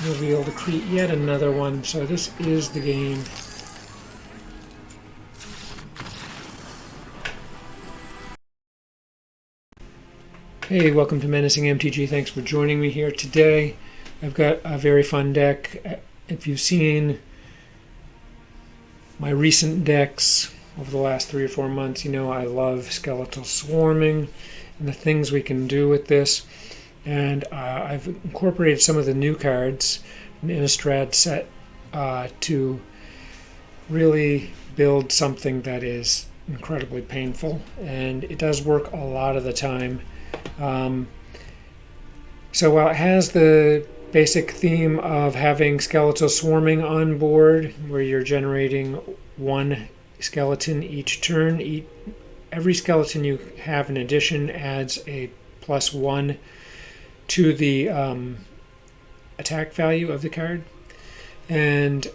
We'll be able to create yet another one. So this is the game. Hey, welcome to Menacing MTG. Thanks for joining me here today. I've got a very fun deck. If you've seen my recent decks over the last 3 or 4 months, you know I love skeletal swarming and the things we can do with this. And I've incorporated some of the new cards from the Innistrad set to really build something that is incredibly painful. And it does work a lot of the time. So while it has the basic theme of having skeletal swarming on board, where you're generating one skeleton each turn, every skeleton you have in addition adds a +1 to the attack value of the card. And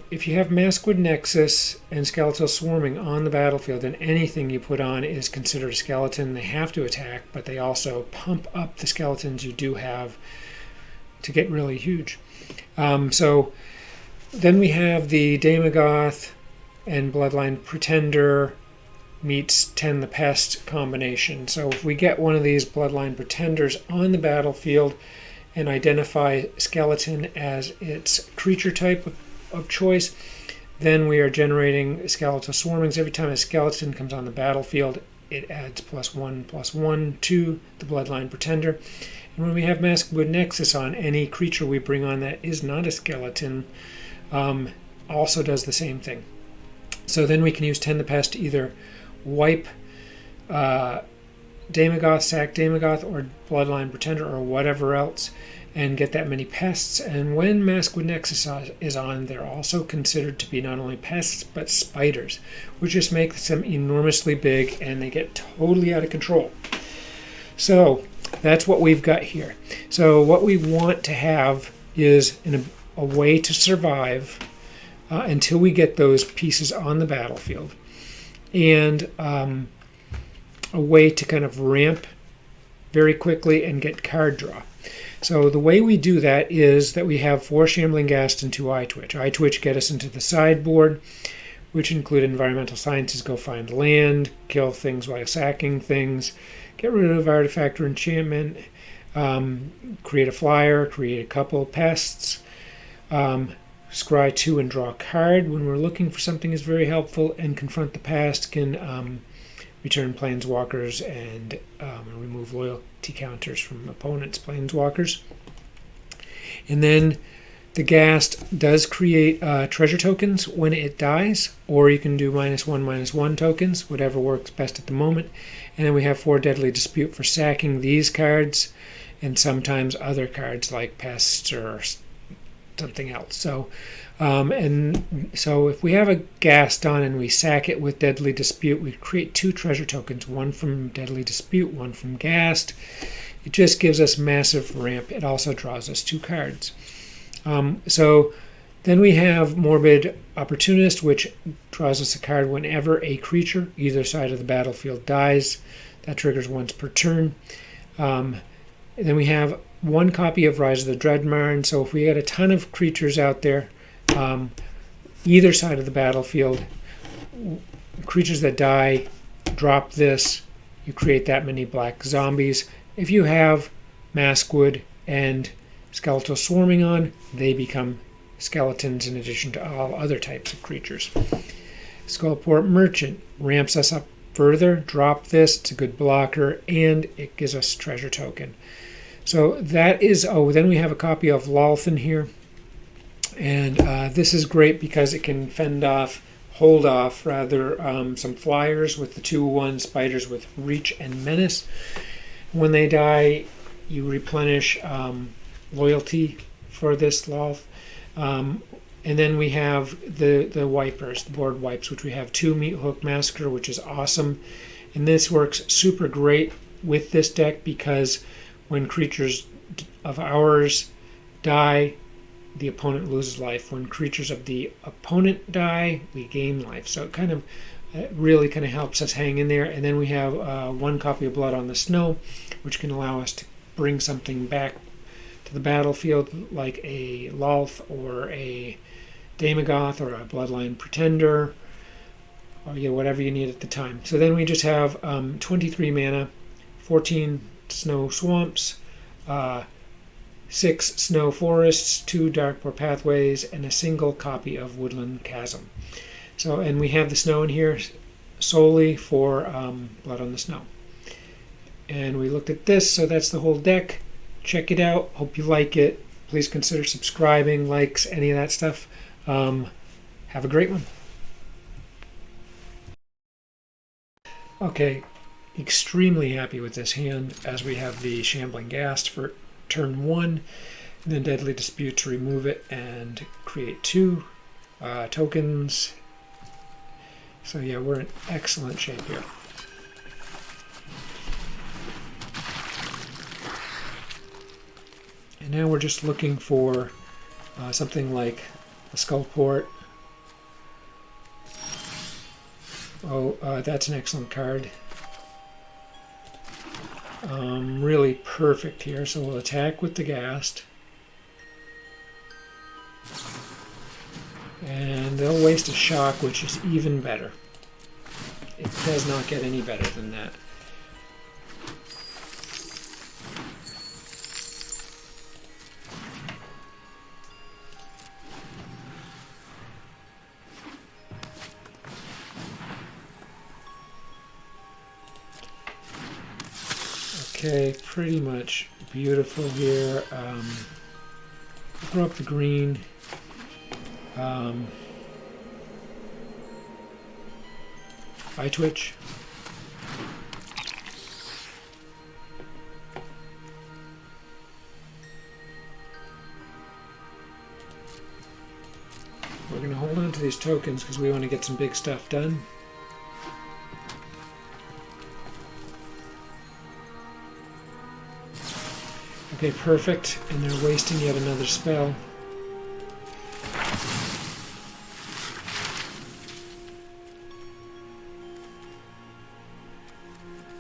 if you have Maskwood Nexus and Skeletal Swarming on the battlefield, then anything you put on is considered a skeleton. They have to attack, but they also pump up the skeletons you do have to get really huge. So then we have the Daemogoth and Bloodline Pretender meets Ten the Pest combination. So if we get one of these Bloodline Pretenders on the battlefield and identify skeleton as its creature type of choice, then we are generating skeletal swarmings. Every time a skeleton comes on the battlefield, it adds +1/+1 to the Bloodline Pretender. And when we have Maskwood Nexus on, any creature we bring on that is not a skeleton also does the same thing. So then we can use Ten the Pest to either wipe Daemogoth, sack Daemogoth, or Bloodline Pretender, or whatever else, and get that many pests. And when Maskwood Nexus is on, they're also considered to be not only pests, but spiders, which just makes them enormously big, and they get totally out of control. So that's what we've got here. So what we want to have is a way to survive until we get those pieces on the battlefield, and a way to kind of ramp very quickly and get card draw. So the way we do that is that we have 4 Shambling Ghast and 2 Eye Twitch. Eye Twitch get us into the sideboard, which include Environmental Sciences, go find land, kill things while sacking things, get rid of artifact or enchantment, create a flyer, create a couple pests, scry 2 and draw a card when we're looking for something is very helpful, and Confront the Past can return planeswalkers and remove loyalty counters from opponents' planeswalkers. And then the Ghast does create treasure tokens when it dies, or you can do -1/-1 tokens, whatever works best at the moment. And then we have 4 Deadly Dispute for sacking these cards, and sometimes other cards like pests or something else. So if we have a Ghast on and we sack it with Deadly Dispute, we create 2 treasure tokens, one from Deadly Dispute, one from Ghast. It just gives us massive ramp. It also draws us 2 cards. So then we have Morbid Opportunist, which draws us a card whenever a creature either side of the battlefield dies. That triggers once per turn. And then we have 1 copy of Rise of the Dreadmarn. So if we had a ton of creatures out there, either side of the battlefield, creatures that die, drop this, you create that many black zombies. If you have Maskwood and Skeletal Swarming on, they become skeletons in addition to all other types of creatures. Skullport Merchant ramps us up further, drop this, it's a good blocker, and it gives us treasure token. So that is, then we have a copy of Lolthin here. And this is great because it can hold off some flyers with the 2/1 spiders with Reach and Menace. When they die, you replenish loyalty for this Lolth. And then we have the wipers, the board wipes, which we have 2 Meathook Massacre, which is awesome. And this works super great with this deck because when creatures of ours die, the opponent loses life. When creatures of the opponent die, we gain life. So it really helps us hang in there. And then we have 1 copy of Blood on the Snow, which can allow us to bring something back to the battlefield, like a Lolth or a Daemogoth or a Bloodline Pretender, or whatever you need at the time. So then we just have 23 mana, 14 Snow Swamps, 6 Snow Forests, 2 Darkmoor Pathways, and a single copy of Woodland Chasm. So, and we have the snow in here solely for Blood on the Snow. And we looked at this, so that's the whole deck. Check it out. Hope you like it. Please consider subscribing, likes, any of that stuff. Have a great one. Okay, extremely happy with this hand, as we have the Shambling Ghast for turn 1, and then Deadly Dispute to remove it and create 2 tokens. So yeah, we're in excellent shape here. And now we're just looking for something like a Skullport. Oh, that's an excellent card. Really perfect here. So we'll attack with the Ghast. And they'll waste a shock, which is even better. It does not get any better than that. Okay, pretty much beautiful here. Throw up the green. Eye Twitch. We're going to hold on to these tokens because we want to get some big stuff done. Okay, perfect. And they're wasting yet another spell.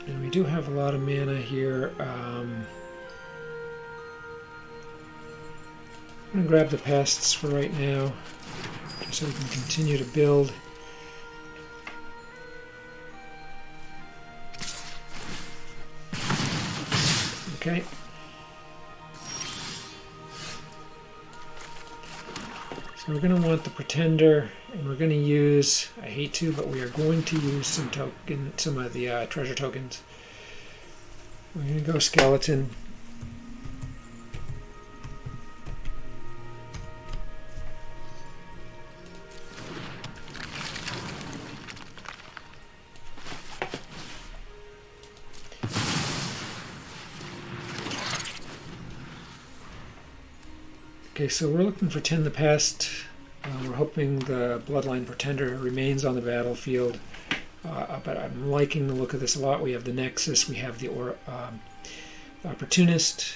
And we do have a lot of mana here. I'm going to grab the pests for right now, just so we can continue to build. Okay. So we're going to want the Pretender, and we're going to use, I hate to, but we are going to use some of the treasure tokens. We're going to go Skeleton. Okay, so we're looking for Tend the Pest. We're hoping the Bloodline Pretender remains on the battlefield, but I'm liking the look of this a lot. We have the Nexus, we have the Opportunist.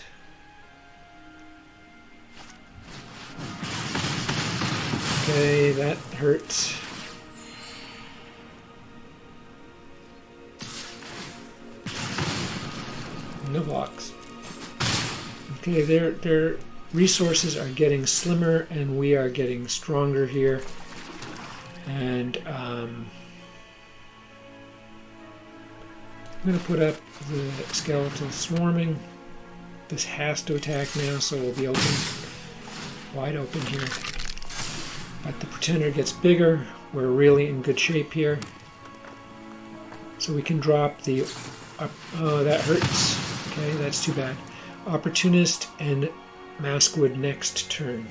Okay, that hurts. No blocks. Okay, they're resources are getting slimmer and we are getting stronger here. And I'm going to put up the Skeletal Swarming. This has to attack now, so we'll be open, wide open here. But the Pretender gets bigger. We're really in good shape here. So we can drop the... oh, that hurts. Okay, that's too bad. Opportunist and Maskwood next turn.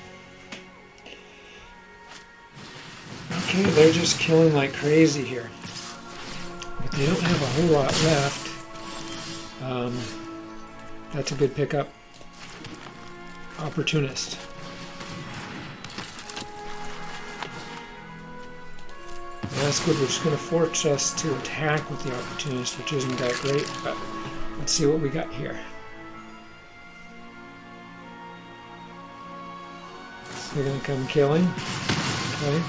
Okay, they're just killing like crazy here. But they don't have a whole lot left. That's a good pickup. Opportunist. Maskwood, we're just going to force us to attack with the Opportunist, which isn't that great, but let's see what we got here. They're going to come killing. Okay.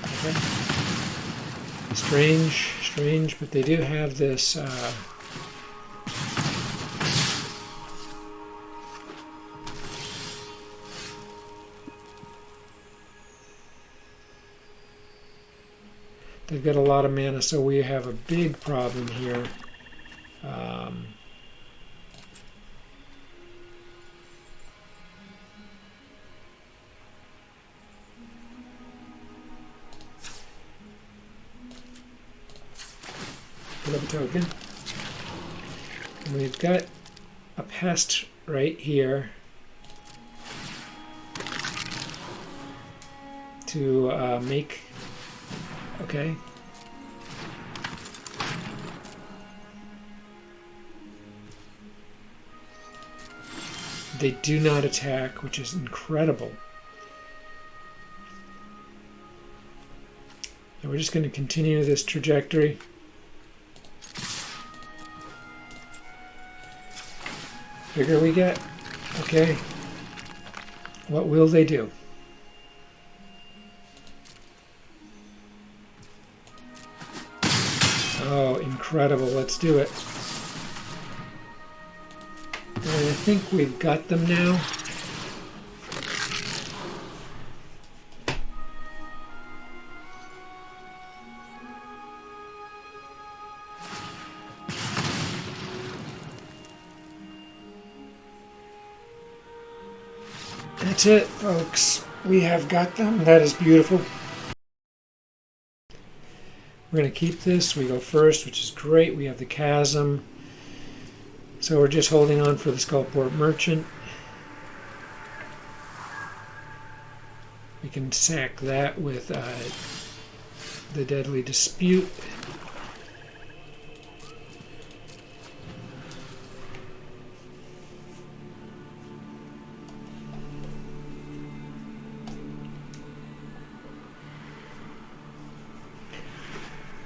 Okay. Strange, but they do have this They've got a lot of mana, so we have a big problem here. Put up a token. And we've got a pest right here to make... Okay. They do not attack, which is incredible. And we're just going to continue this trajectory. Bigger we get. Okay. What will they do? Oh, incredible. Let's do it. And I think we've got them now. That's it, folks. We have got them. That is beautiful. We're going to keep this. We go first, which is great. We have the chasm. So we're just holding on for the Skullport Merchant. We can sack that with the Deadly Dispute.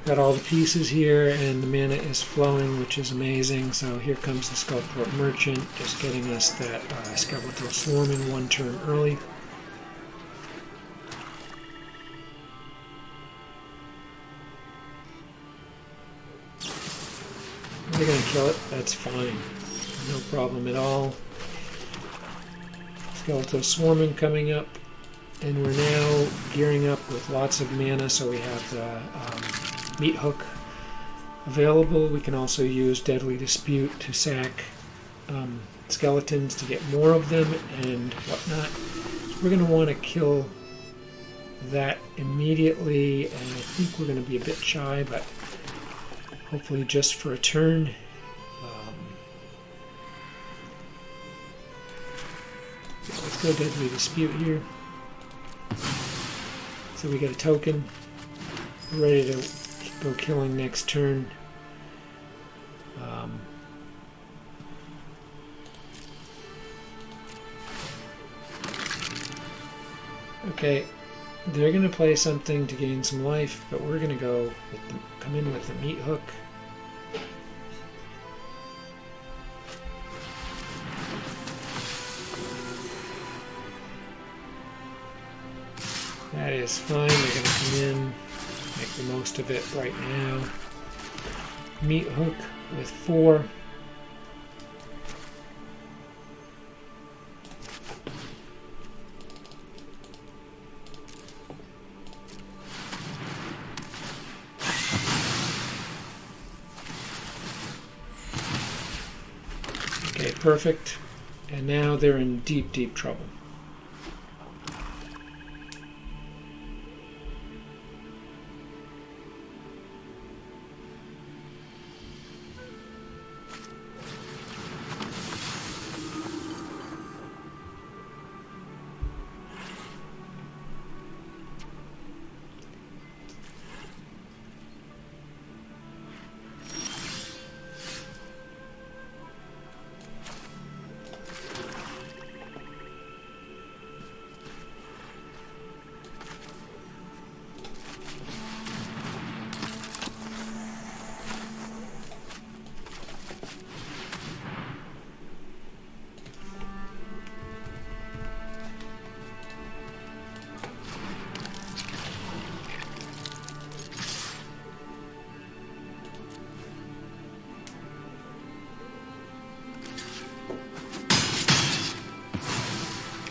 Got all the pieces here, and the mana is flowing, which is amazing. So here comes the Skullport Merchant, just getting us that Skeletal Swarm in one turn early. They're going to kill it. That's fine. No problem at all. Skeletal Swarming coming up, and we're now gearing up with lots of mana, so we have the Meat Hook available. We can also use Deadly Dispute to sack skeletons to get more of them and whatnot. So we're going to want to kill that immediately, and I think we're going to be a bit shy, but hopefully just for a turn. Let's go Deadly Dispute here. So we get a token. We're ready to go killing next turn. Okay, they're going to play something to gain some life, but we're going to go with come in with the Meat Hook. That is fine. They're going to come in, make the most of it right now. Meat Hook with 4. Okay, perfect. And now they're in deep, deep trouble.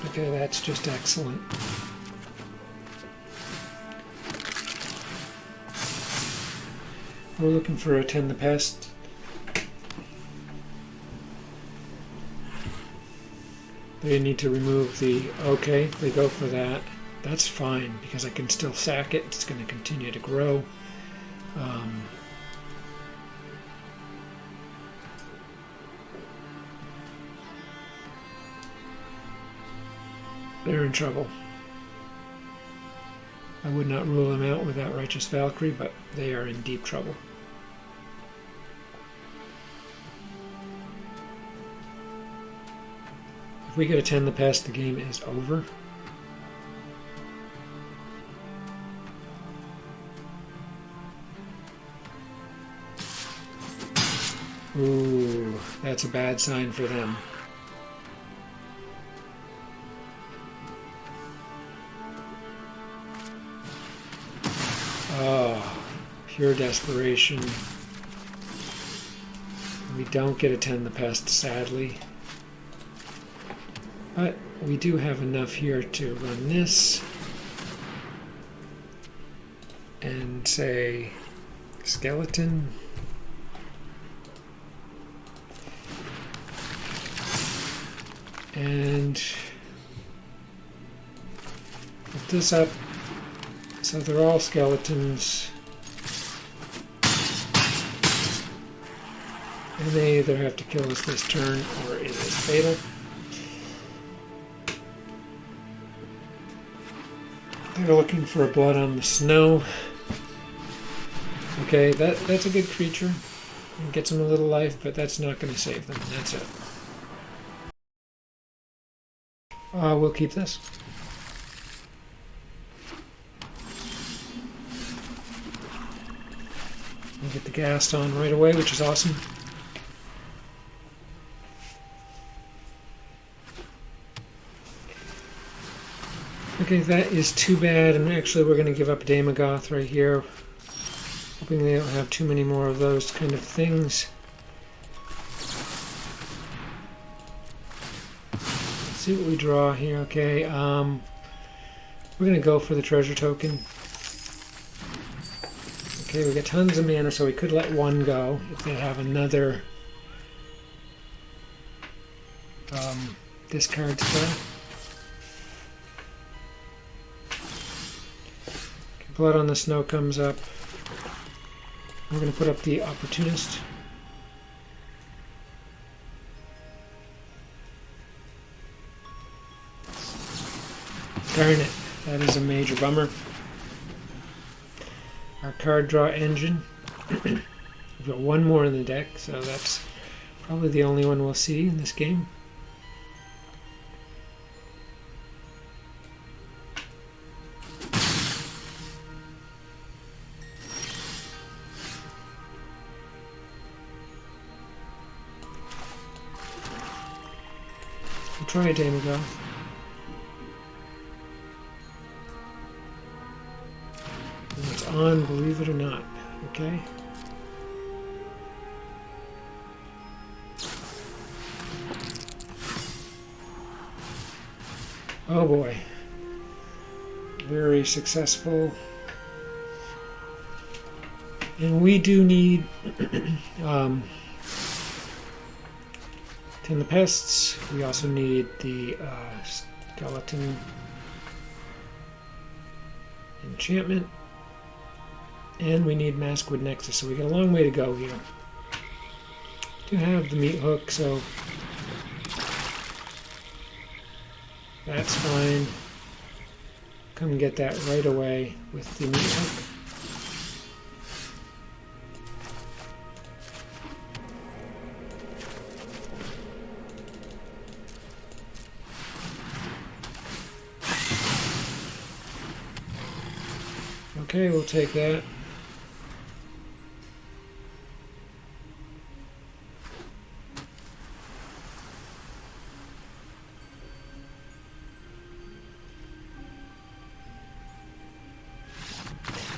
Okay, that's just excellent. We're looking for Attend the Pest. They need to remove the... Okay, they go for that. That's fine, because I can still sack it. It's going to continue to grow. They're in trouble. I would not rule them out with that Righteous Valkyrie, but they are in deep trouble. If we could Attend the Pest, the game is over. Ooh, that's a bad sign for them. Oh, pure desperation. We don't get Attend the Pest, sadly. But we do have enough here to run this. And say, skeleton. And put this up. So they're all skeletons. And they either have to kill us this turn or it is fatal. They're looking for a Blood on the Snow. Okay, that's a good creature. It gets them a little life, but that's not going to save them. That's it. We'll keep this. We'll get the gas on right away, which is awesome. Okay, that is too bad, and actually we're going to give up Daemogoth right here. Hoping they don't have too many more of those kind of things. Let's see what we draw here. Okay, we're going to go for the treasure token. Okay, we got tons of mana, so we could let one go if they have another discard spell. Okay, Blood on the Snow comes up. We're going to put up the Opportunist. Darn it, that is a major bummer. Our card draw engine. We've got one more in the deck, so that's probably the only one we'll see in this game. We'll try a Daemogoth. It's on, believe it or not. Okay. Oh boy. Very successful. And we do need Tend the Pests. We also need the skeleton enchantment. And we need Maskwood Nexus, so we got a long way to go here. Do have the meat hook, so that's fine. Come and get that right away with the meat hook. Okay, we'll take that.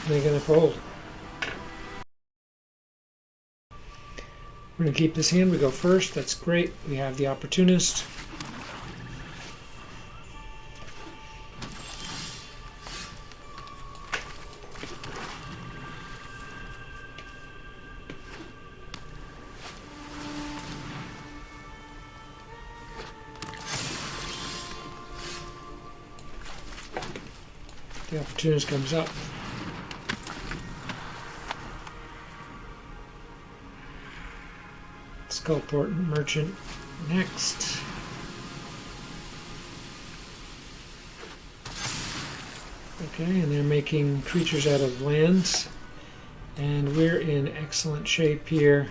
They're going to fold. We're going to keep this hand. We go first. That's great. We have the Opportunist. The opportunist comes up. Skullport Merchant next. Okay, and they're making creatures out of lands. And we're in excellent shape here.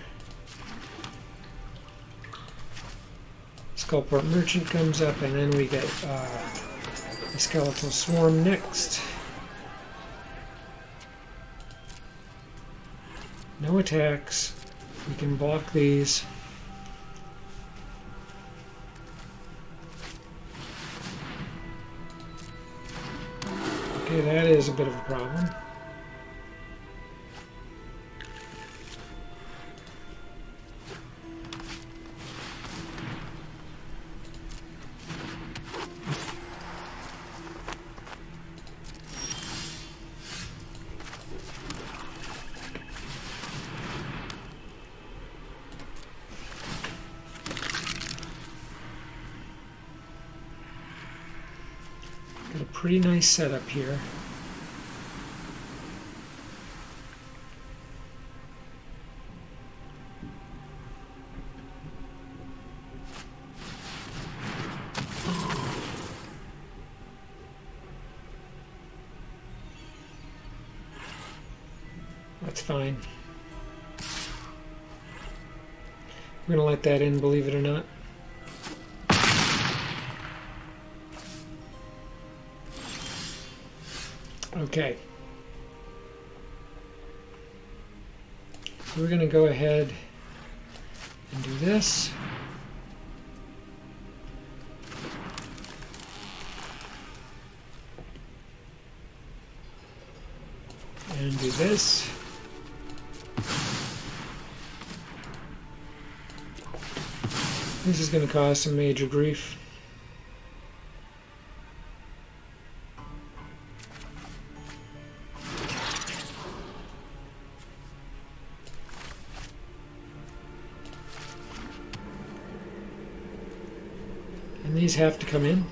Skullport Merchant comes up, and then we get the Skeletal Swarm next. No attacks. We can block these. Okay, that is a bit of a problem. Got a pretty nice setup here. That's fine. We're going to let that in, believe it or not. Okay. So we're going to go ahead and do this. And do this. This is going to cause some major grief. And these have to come in.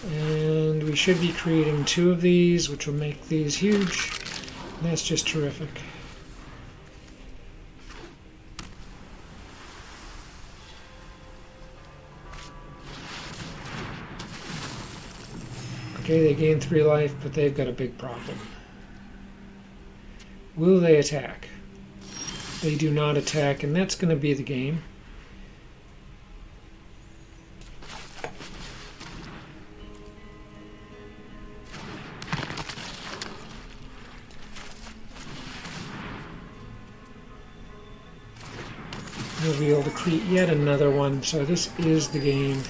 And we should be creating 2 of these, which will make these huge. And that's just terrific. Okay, they gain 3 life, but they've got a big problem. Will they attack? They do not attack, and that's going to be the game. We'll be able to create yet another one, so this is the game.